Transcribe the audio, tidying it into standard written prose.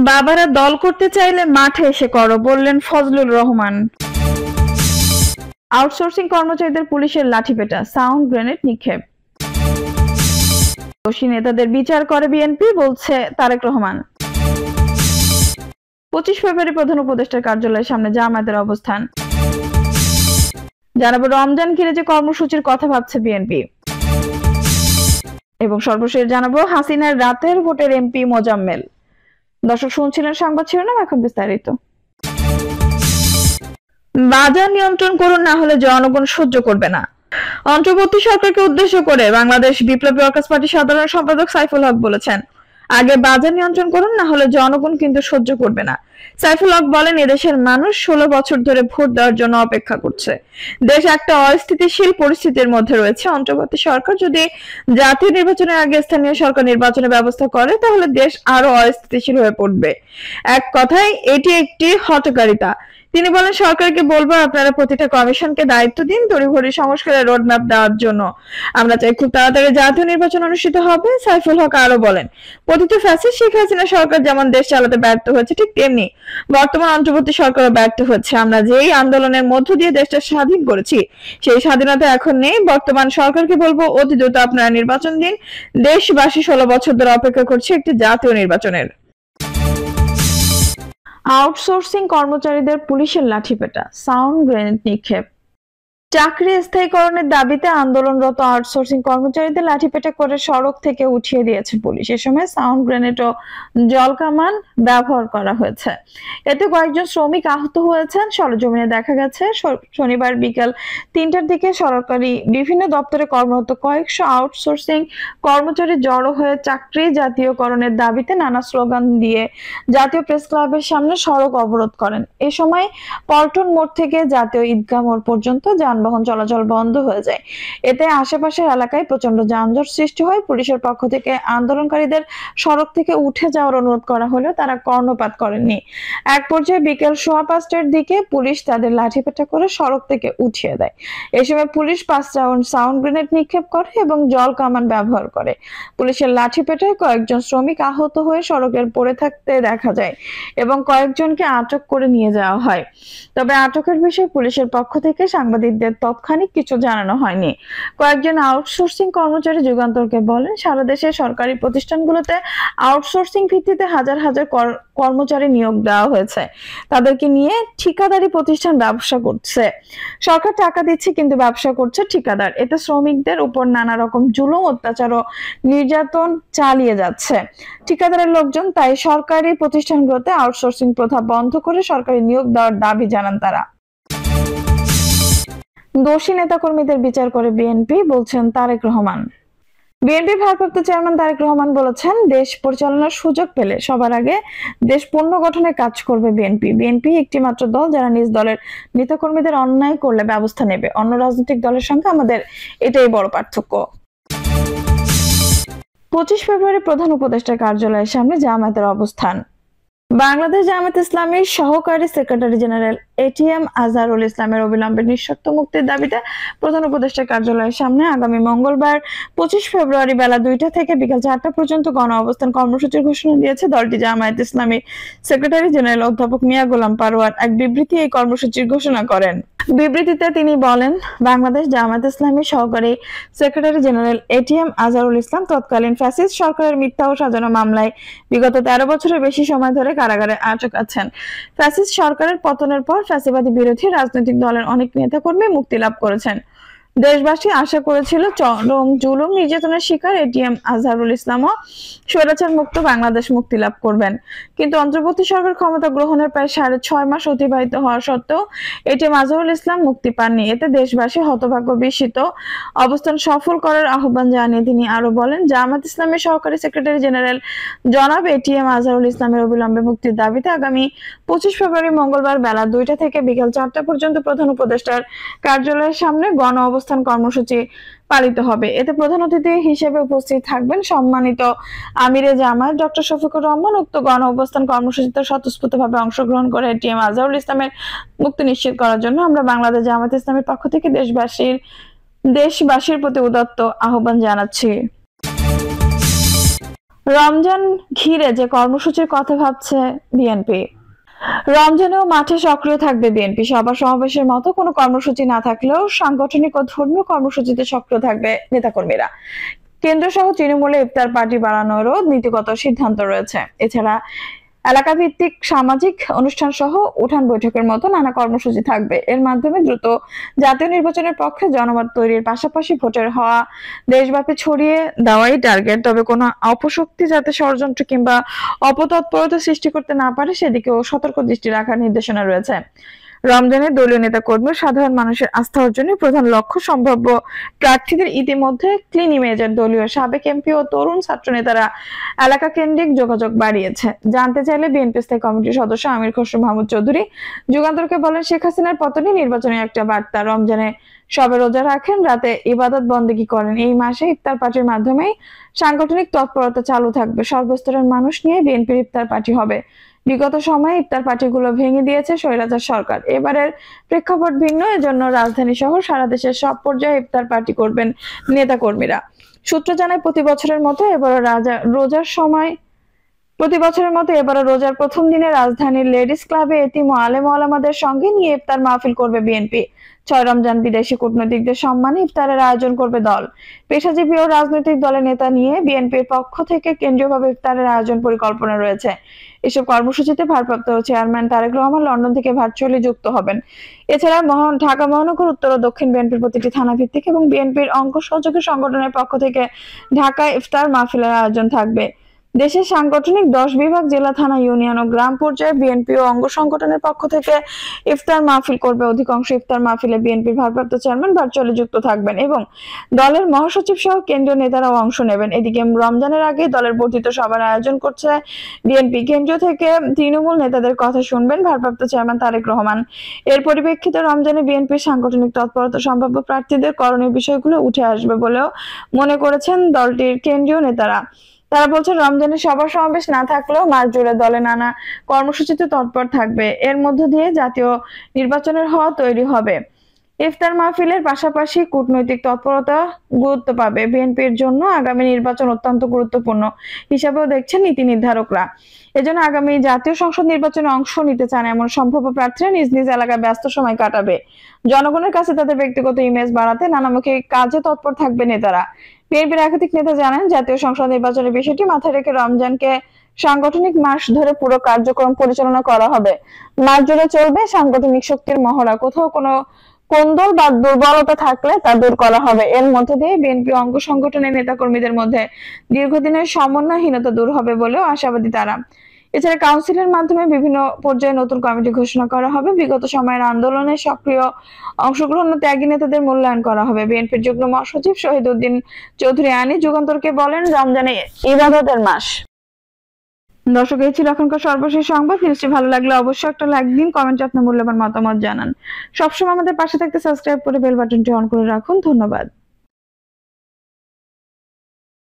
বাবারা দল করতে চাইলে মাঠে এসে করো, বললেন ফজলুর রহমান। আউটসোর্সিং কর্মচারীদের পুলিশের লাঠিপেটা, সাউন্ড গ্রেনেড নিক্ষেপ। দোষী নেতাদের বিচার করে বিএনপি, বলছে তারেক রহমান। 25 ফেব্রুয়ারি প্রধান উপদেষ্টার কার্যালয়ের সামনে জামায়াতের অবস্থান। জানাবো রমজান ঘিরে যে কর্মসূচির কথা ভাবছে বিএনপি। এবং সর্বশেষ জানাবো হাসিনার রাতের ভোটের এমপি মোজাম্মেল। দর্শক শুনছিলেন সংবাদ শিরোনাম, এখন বিস্তারিত। বাজার নিয়ন্ত্রণ করুন, না হলে জনগণ সহ্য করবে না। অন্তর্বর্তী সরকারকে উদ্দেশ্য করে বাংলাদেশ বিপ্লবী ওয়ার্কার্স পার্টির সাধারণ সম্পাদক সাইফুল হক বলেছেন, আগে বাজার নিয়ন্ত্রণ করুন, না হলে জনগণ কিন্তু সহ্য করবে না। সাইফুল হক বলেন, এদেশের মানুষ 16 বছর ধরে ভোট দেওয়ার জন্য অপেক্ষা করছে। দেশ একটা অস্থিতিশীল পরিস্থিতির মধ্যে রয়েছে। অন্তর্বর্তী সরকার যদি জাতীয় নির্বাচনের আগে স্থানীয় সরকার নির্বাচনের ব্যবস্থা করে, তাহলে দেশ আরো অস্থিতিশীল হয়ে পড়বে। এক কথায় এটি একটি হঠকারিতা। তিনি বলেন, সরকারকে বলবো, আপনারা প্রতিটা কমিশনকে দায়িত্ব দিন তড়িঘড়ি সংস্কারের রোডম্যাপ দেওয়ার জন্য। আমরা চাই খুব তাড়াতাড়ি জাতীয় নির্বাচন অনুষ্ঠিত হবে। সাইফুল হক আরো বলেন, পতিত ফ্যাসিস্ট শেখ হাসিনা সরকার যেমন দেশ চালাতে ব্যর্থ হয়েছে, ঠিক তেমনি বর্তমান অন্তর্বর্তী সরকারও ব্যর্থ হচ্ছে। আমরা যেই আন্দোলনের মধ্য দিয়ে দেশটা স্বাধীন করেছি, সেই স্বাধীনতা এখন নেই। বর্তমান সরকারকে বলবো, অতি দ্রুত আপনারা নির্বাচন দিন। দেশবাসী 16 বছর ধরে অপেক্ষা করছে একটি জাতীয় নির্বাচনের। আউটসোর্সিং কর্মচারীদের পুলিশের লাঠিপেটা, সাউন্ড গ্রেনেড নিক্ষেপ। চাকরি স্থায়ীকরণের দাবিতে আন্দোলনরত আউটসোর্সিং কর্মচারীদের লাঠিপেটা করে সড়ক থেকে উঠিয়ে দিয়েছে পুলিশ। এ সময় সাউন্ড গ্রেনেড ও জলকামান ব্যবহার করা হয়েছে। এতে কয়েকজন শ্রমিক আহত হয়েছেন। সরেজমিনে দেখা গেছে, শনিবার বিকেল 3টার দিকে সরকারি বিভিন্ন দপ্তরে কর্মরত কয়েকশো আউটসোর্সিং কর্মচারী জড়ো হয়ে চাকরি জাতীয়করণের দাবিতে নানা স্লোগান দিয়ে জাতীয় প্রেস ক্লাবের সামনে সড়ক অবরোধ করেন। এ সময় পল্টন মোড় থেকে জাতীয় ঈদগাহ মোড় পর্যন্ত যানবাহন চলাচল বন্ধ হয়ে যায়। এতে আশেপাশের এলাকায় প্রচন্ড যানজট সৃষ্টি হয়। পুলিশের পক্ষ থেকে আন্দোলনকারীদের সড়ক থেকে উঠে যাওয়ার অনুরোধ করা হলেও তারা কর্ণপাত করেননি। এক পর্যায়ে বিকেল 5:15টার দিকে পুলিশ তাদের লাঠিপেটা করে সড়ক থেকে উঠিয়ে দেয়। এ সময় পুলিশ 5 রাউন্ড সাউন্ড গ্রেনেড নিক্ষেপ করে এবং জল কামান ব্যবহার করে। পুলিশের লাঠিপেটায় কয়েকজন শ্রমিক আহত হয়ে সড়কের পড়ে থাকতে দেখা যায় এবং কয়েকজনকে আটক করে নিয়ে যাওয়া হয়। তবে আটকের বিষয়ে পুলিশের পক্ষ থেকে সাংবাদিকদের তৎক্ষণিক কিছু জানানো হয়নি। কয়েকজন আউটসোর্সিং কর্মচারী যুগান্তরকে বলেন, সারা দেশের সরকারি প্রতিষ্ঠানগুলোতে আউটসোর্সিং ভিত্তিতে হাজার হাজার কর্মচারী নিয়োগ দেওয়া হয়েছে। তাদেরকে নিয়ে ঠিকাদারি প্রতিষ্ঠান ব্যবসা করছে। সরকার টাকা দিচ্ছে, কিন্তু ব্যবসা করছে ঠিকাদার। এতে শ্রমিকদের উপর নানা রকম জুলুম, অত্যাচার ও নির্যাতন চালিয়ে যাচ্ছে ঠিকাদারের লোকজন। তাই সরকারি প্রতিষ্ঠানগুলোতে আউটসোর্সিং প্রথা বন্ধ করে সরকারি নিয়োগ দেওয়ার দাবি জানান তারা। দোষী নেতাকর্মীদের বিচার করে বিএনপি, বলছেন তারেক রহমান। বিএনপি ভারপ্রাপ্ত চেয়ারম্যান তারেক রহমান বলেছেন, দেশ পরিচালনার সুযোগ পেলে সবার আগে দেশ পুনর্গঠনের কাজ করবে বিএনপি। বিএনপি একটি মাত্র দল যারা নিজ দলের নেতাকর্মীদের অন্যায় করলে ব্যবস্থা নেবে। অন্য রাজনৈতিক দলের সঙ্গে আমাদের এটাই বড় পার্থক্য। 25 ফেব্রুয়ারি প্রধান উপদেষ্টার কার্যালয়ের সামনে জামায়াতের অবস্থান। বাংলাদেশ জামায়াত ইসলামীর সহকারী সেক্রেটারি জেনারেল এটিএম আজহারুল ইসলামের অবিলম্বে নিঃশর্ত মুক্তির দাবিতে প্রধান উপদেষ্টার কার্যালয়ের সামনে আগামী মঙ্গলবার 25 ফেব্রুয়ারি বেলা 2টা থেকে বিকেল 4টা পর্যন্ত গণ অবস্থান কর্মসূচির ঘোষণা দিয়েছে দলটি। জামায়াত ইসলামীর সেক্রেটারি জেনারেল অধ্যাপক মিয়া গোলাম পারোয়ার এক বিবৃতি এই কর্মসূচির ঘোষণা করেন। বিবৃতিতে তিনি বলেন, বাংলাদেশ জামায়াত ইসলামীর সহকারী secretary general ATM Azharul Islam তৎকালীন ফ্যাসিস্ট সরকারের মিথ্যা ও সাজানো মামলায় বিগত 13 বছরের বেশি সময় ধরে কারাগারে আটক আছেন। ফ্যাসিস্ট সরকারের পতনের পর ফ্যাসিবাদী বিরোধী রাজনৈতিক দলের অনেক নেতাকর্মী মুক্তি লাভ করেছেন। দেশবাসী আশা করেছিল চরম জুলুম নির্যাতনের শিকার এটিএম আজহারুল ইসলামও স্বৈরাচার মুক্ত বাংলাদেশ মুক্তি লাভ করবেন। কিন্তু অন্তর্বর্তী সরকার ক্ষমতা গ্রহণের প্রায় 6.5 মাস অতিবাহিত হওয়া সত্ত্বেও এটিএম আজহারুল ইসলাম মুক্তি পাননি। এতে দেশবাসী হতভাগ্য বিস্মিত। অবস্থান সফল করার আহ্বান জানিয়ে তিনি আরো বলেন, জামায়াত ইসলামের সহকারী সেক্রেটারি জেনারেল জনাব এটিএম আজহারুল ইসলামের অবিলম্বে মুক্তির দাবিতে আগামী 25 ফেব্রুয়ারি মঙ্গলবার বেলা 2টা থেকে বিকেল 4টা পর্যন্ত প্রধান উপদেষ্টার কার্যালয়ের সামনে গণ অবস্থান কর্মসূচি পালিত হবে। এতে প্রধান অতিথি হিসেবে উপস্থিত থাকবেন সম্মানিত আমিরে জামায়াত ডক্টর শফিকুর রহমান। উক্ত গণ অবস্থান কর্মসূচিতে স্বতঃস্ফূর্তভাবে অংশগ্রহণ করে এটিএম আজহারুল ইসলামের মুক্তি নিশ্চিত করার জন্য আমরা বাংলাদেশ জামায়াত ইসলামের পক্ষ থেকে দেশবাসীর প্রতি উদাত্ত আহ্বান জানাচ্ছি। রমজান ঘিরে যে কর্মসূচির কথা ভাবছে বিএনপি। রমজানেও মাঠে সক্রিয় থাকবে বিএনপি। সভা সমাবেশের মতো কোনো কর্মসূচি না থাকলেও সাংগঠনিক ও ধর্মীয় কর্মসূচিতে সক্রিয় থাকবে নেতাকর্মীরা। কেন্দ্র সহ তৃণমূলে ইফতার পার্টি বাড়ানোরও নীতিগত সিদ্ধান্ত রয়েছে। এছাড়া এলাকা ভিত্তিক সামাজিক অনুষ্ঠান সহ উঠান বৈঠকের মতো নানা কর্মসূচি থাকবে। এর মাধ্যমে দ্রুত জাতীয় নির্বাচনের পক্ষে জনমত তৈরির পাশাপাশি ভোটের হওয়া দেশব্যাপী ছড়িয়ে দেওয়াই টার্গেট। তবে কোনো অপশক্তি যাতে ষড়যন্ত্র কিংবা অপতৎপরতা সৃষ্টি করতে না পারে সেদিকেও সতর্ক দৃষ্টি রাখার নির্দেশনা রয়েছে। রমজানে দলীয় নেতা কর্মী সাধারণ মানুষের আস্থা অর্জনের প্রধান লক্ষ্য। সম্ভাব্য প্রার্থীদের ইতিমধ্যে ক্লিন ইমেজের দলীয় সাবেক এমপি ও তরুণ ছাত্র নেতারা এলাকা কেন্দ্রিক যোগাযোগ বাড়িয়েছে। জানতে চাইলে বিএনপি স্থায়ী কমিটির সদস্য আমির খসরু মাহমুদ চৌধুরী যুগান্তরকে বলেন, শেখ হাসিনার পতনই নির্বাচনের একটা বার্তা। রমজানে সবে রোজা রাখেন, রাতে ইবাদত বন্দেগী করেন। এই মাসে ইফতার পার্টির মাধ্যমেই সাংগঠনিক তৎপরতা চালু থাকবে। সর্বস্তরের মানুষ নিয়ে বিএনপির ইফতার পার্টি হবে। বিগত সময়ে ইফতার পার্টিগুলো ভেঙে দিয়েছে স্বৈরাচার সরকার। এবারের প্রেক্ষাপট ভিন্ন, এজন্য রাজধানী সহ সারা দেশের সব পর্যায়ে ইফতার পার্টি করবেন নেতাকর্মীরা। সূত্র জানায়, প্রতি বছরের মতো এবারও রোজার প্রথম দিনে রাজধানীর লেডিস ক্লাবে এতিম ও আলেম ওলামাদের সঙ্গে নিয়ে ইফতার মাহফিল করবে বিএনপি। 6 রমজান বিদেশি কূটনীতিকদের সম্মানে ইফতারের আয়োজন করবে দল। পেশাজীবী ও রাজনৈতিক দলের নেতা নিয়ে বিএনপির পক্ষ থেকে কেন্দ্রীয়ভাবে ইফতারের আয়োজন পরিকল্পনা রয়েছে। এসব কর্মসূচিতে ভারপ্রাপ্ত চেয়ারম্যান তারেক রহমান লন্ডন থেকে ভার্চুয়ালি যুক্ত হবেন। এছাড়া ঢাকা মহানগর, উত্তর ও দক্ষিণ বিএনপির প্রতিটি থানা ভিত্তিক এবং বিএনপির অঙ্গ সহযোগী সংগঠনের পক্ষ থেকে ঢাকায় ইফতার মাহফিলের আয়োজন থাকবে। দেশের সাংগঠনিক 10 বিভাগ, জেলা, থানা, ইউনিয়ন ও গ্রাম পর্যায়ে বিএনপি ও অঙ্গ সংগঠনের পক্ষ থেকে ইফতার মাহফিল করবে। অধিকাংশ ইফতার মাহফিলে বিএনপির ভারপ্রাপ্ত চেয়ারম্যান ভার্চুয়ালি যুক্ত থাকবেন এবং দলের মহাসচিব সহ কেন্দ্রীয় নেতারাও অংশ নেবেন। এদিকে রমজানের আগে দলের বর্ধিত সভার আয়োজন করছে বিএনপি। কেন্দ্রীয় থেকে তৃণমূল নেতাদের কথা শুনবেন ভারপ্রাপ্ত চেয়ারম্যান তারেক রহমান। এর পরিপ্রেক্ষিতে রমজানে বিএনপির সাংগঠনিক তৎপরতা, সম্ভাব্য প্রার্থীদের করণীয় বিষয়গুলো উঠে আসবে বলেও মনে করেছেন দলটির কেন্দ্রীয় নেতারা। তারা বলছে, রমজানের সভা সমাবেশ না থাকলেও মাস জুড়ে দলে নানা কর্মসূচিতে তৎপর থাকবে। এর মধ্য দিয়ে জাতীয় নির্বাচনের হওয়া তৈরি হবে। ইফতার মাহফিলের পাশাপাশি কূটনৈতিক তৎপরতা গুরুত্ব পাবে। বিএনপির জন্য আগামী নির্বাচন অত্যন্ত গুরুত্বপূর্ণ হিসাবেও দেখছেন নীতি নির্ধারকরা। এজন্য আগামী জাতীয় সংসদ নির্বাচনে অংশ নিতে চান এমন সম্ভাব্য প্রার্থীরা নিজ নিজ এলাকায় ব্যস্ত সময় কাটাবে। জনগণের কাছে তাদের ব্যক্তিগত ইমেজ বাড়াতে নানামুখী কাজে তৎপর থাকবে নেতারা। বিএনপির একাধিক নেতা জানান, জাতীয় সংসদ নির্বাচনের বিষয়টি মাথায় রেখে রমজানকে সাংগঠনিক মাস ধরে পুরো কার্যক্রম পরিচালনা করা হবে। মাস জুড়ে চলবে সাংগঠনিক শক্তির মহড়া। কোথাও কোনো কোন্দল বা দুর্বলতা থাকলে তা দূর করা হবে। এর মধ্যে দিয়ে বিএনপি অঙ্গ সংগঠনের নেতাকর্মীদের মধ্যে দীর্ঘদিনের সমন্বয়হীনতা দূর হবে বলেও আশাবাদী তারা। এছাড়া কাউন্সিলের মাধ্যমে বিভিন্ন পর্যায়ে নতুন কমিটি ঘোষণা করা হবে। বিগত সময়ের আন্দোলনে সক্রিয় অংশগ্রহণ ও ত্যাগী নেতাদের মূল্যায়ন করা হবে। বিএনপির যুগ্ম মহাসচিব শহীদ উদ্দিন চৌধুরী আনি যুগান্তরকে বলেন, রমজানে ইবাদতের মাস। দর্শক, এই ছিল এখনকার সর্বশেষ সংবাদ। নিউজটি ভালো লাগলে অবশ্যই একটা লাইক দিন, কমেন্টে আপনার মূল্যবান মতামত জানান। সবসময় আমাদের পাশে থাকতে সাবস্ক্রাইব করে বেল বাটনটি অন করে রাখুন। ধন্যবাদ।